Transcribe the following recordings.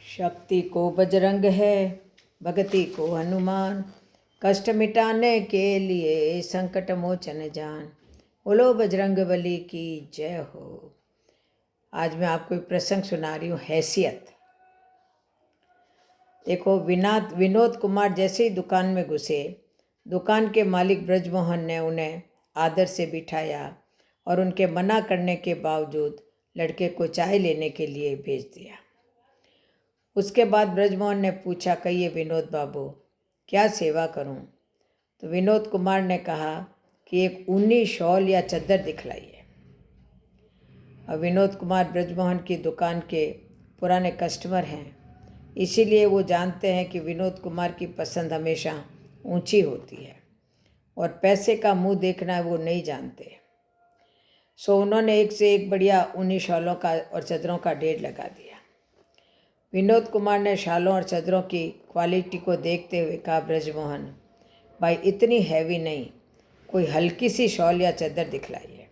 शक्ति को बजरंग है, भक्ति को हनुमान, कष्ट मिटाने के लिए संकट मोचन जान। बोलो बजरंग बली की जय हो। आज मैं आपको एक प्रसंग सुना रही हूँ, हैसियत। देखो, विनोद कुमार जैसे ही दुकान में घुसे, दुकान के मालिक ब्रजमोहन ने उन्हें आदर से बिठाया और उनके मना करने के बावजूद लड़के को चाय लेने के लिए भेज दिया। उसके बाद ब्रजमोहन ने पूछा, कहिए विनोद बाबू, क्या सेवा करूं? तो विनोद कुमार ने कहा कि एक ऊनी शॉल या चद्दर दिखलाइए। और विनोद कुमार ब्रजमोहन की दुकान के पुराने कस्टमर हैं, इसीलिए वो जानते हैं कि विनोद कुमार की पसंद हमेशा ऊंची होती है और पैसे का मुंह देखना वो नहीं जानते। सो उन्होंने एक से एक बढ़िया ऊनी शॉलों का और चद्दरों का ढेर लगा दिया। विनोद कुमार ने शालों और चद्दरों की क्वालिटी को देखते हुए कहा, ब्रजमोहन भाई, इतनी हैवी नहीं, कोई हल्की सी शॉल या चद्दर दिखलाइए।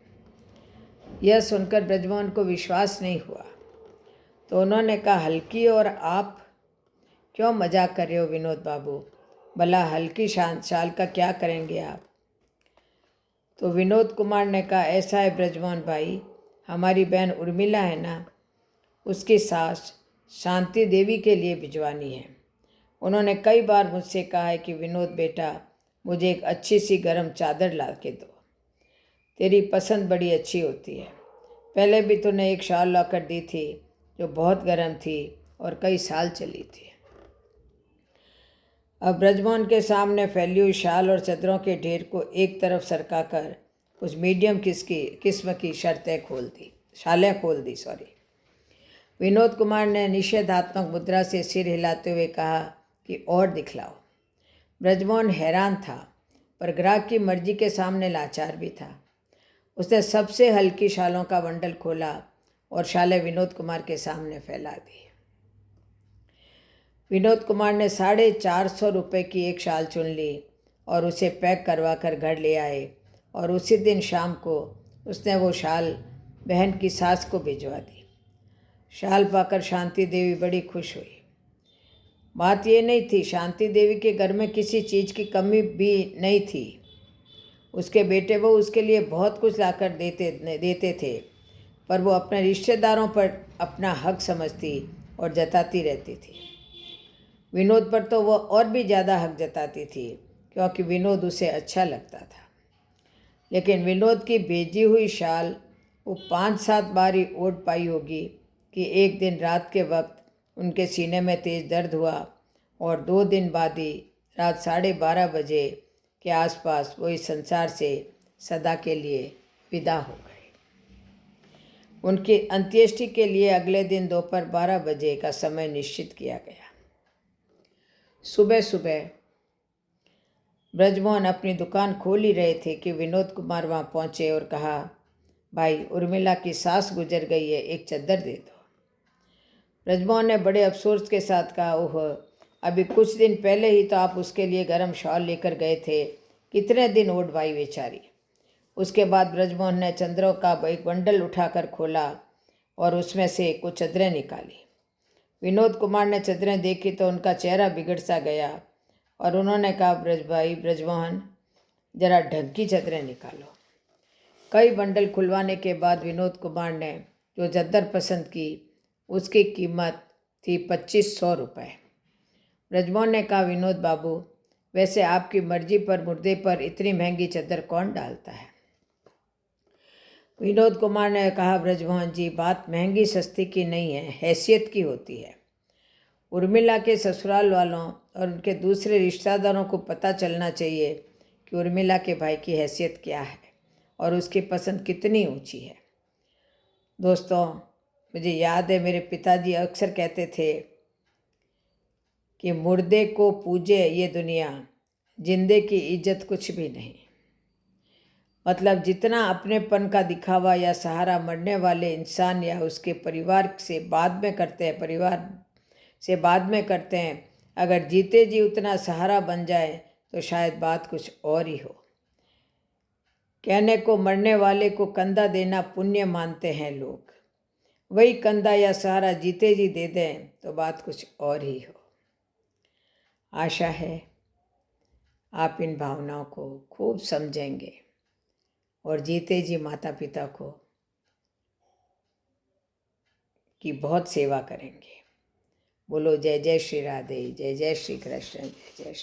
यह सुनकर ब्रजमोहन को विश्वास नहीं हुआ, तो उन्होंने कहा, हल्की? और आप क्यों मजाक कर रहे हो विनोद बाबू? भला हल्की शाल का क्या करेंगे आप? तो विनोद कुमार ने कहा, ऐसा है ब्रजमोहन भाई, हमारी बहन उर्मिला है ना, उसकी सास शांति देवी के लिए भिजवानी है। उन्होंने कई बार मुझसे कहा है कि विनोद बेटा, मुझे एक अच्छी सी गर्म चादर ला के दो, तेरी पसंद बड़ी अच्छी होती है। पहले भी तूने एक शाल लाकर दी थी जो बहुत गर्म थी और कई साल चली थी। अब ब्रजमोहन के सामने फैली हुई शाल और चद्दरों के ढेर को एक तरफ सरकाकर कुछ मीडियम किस्म की शालें खोल दी। विनोद कुमार ने निषेधात्मक मुद्रा से सिर हिलाते हुए कहा कि और दिखलाओ। ब्रजमोहन हैरान था, पर ग्राहक की मर्जी के सामने लाचार भी था। उसने सबसे हल्की शालों का बंडल खोला और शालें विनोद कुमार के सामने फैला दी। विनोद कुमार ने 450 रुपये की एक शाल चुन ली और उसे पैक करवा कर घर ले आए, और उसी दिन शाम को उसने वो शाल बहन की सास को भिजवा दी। शाल पाकर शांति देवी बड़ी खुश हुई। बात ये नहीं थी, शांति देवी के घर में किसी चीज़ की कमी भी नहीं थी। उसके बेटे वो उसके लिए बहुत कुछ लाकर देते थे, पर वो अपने रिश्तेदारों पर अपना हक समझती और जताती रहती थी। विनोद पर तो वो और भी ज़्यादा हक जताती थी, क्योंकि विनोद उसे अच्छा लगता था। लेकिन विनोद की भेजी हुई शाल वो 5-7 बार ही ओढ़ पाई होगी कि एक दिन रात के वक्त उनके सीने में तेज़ दर्द हुआ, और 2 दिन बाद ही रात 12:30 बजे के आसपास वो इस संसार से सदा के लिए विदा हो गए। उनकी अंत्येष्टि के लिए अगले दिन दोपहर 12 बजे का समय निश्चित किया गया। सुबह सुबह ब्रजमोहन अपनी दुकान खोल ही रहे थे कि विनोद कुमार वहाँ पहुँचे और कहा, भाई, उर्मिला की सास गुजर गई है, एक चद्दर दे दो। ब्रजमोहन ने बड़े अफसोस के साथ कहा, ओह, अभी कुछ दिन पहले ही तो आप उसके लिए गर्म शॉल लेकर गए थे, कितने दिन ओढ़ भाई बेचारी। उसके बाद ब्रजमोहन ने चद्दरों का एक बंडल उठाकर खोला और उसमें से कुछ चद्दरें निकाली। विनोद कुमार ने चद्दरें देखी तो उनका चेहरा बिगड़ सा गया और उन्होंने कहा, ब्रजमोहन, जरा ढंग की चद्दरें निकालो। कई बंडल खुलवाने के बाद विनोद कुमार ने जो चद्दर पसंद की, उसकी कीमत थी 2500 रुपये। ब्रजमोहन ने कहा, विनोद बाबू, वैसे आपकी मर्जी पर मुर्दे पर इतनी महंगी चद्दर कौन डालता है? विनोद कुमार ने कहा, ब्रजमोहन जी, बात महंगी सस्ती की नहीं है, हैसियत की होती है। उर्मिला के ससुराल वालों और उनके दूसरे रिश्तेदारों को पता चलना चाहिए कि उर्मिला के भाई की हैसियत क्या है और उसकी पसंद कितनी ऊंची है। दोस्तों, मुझे याद है, मेरे पिताजी अक्सर कहते थे कि मुर्दे को पूजे ये दुनिया, जिंदे की इज्जत कुछ भी नहीं। मतलब जितना अपनेपन का दिखावा या सहारा मरने वाले इंसान या उसके परिवार से बाद में करते हैं, अगर जीते जी उतना सहारा बन जाए तो शायद बात कुछ और ही हो। कहने को मरने वाले को कंधा देना पुण्य मानते हैं लोग, वही कंधा या सहारा जीते जी दे दें तो बात कुछ और ही हो। आशा है आप इन भावनाओं को खूब समझेंगे और जीते जी माता पिता को की बहुत सेवा करेंगे। बोलो जय जय श्री राधे, जय जय श्री कृष्ण, जय जय श्री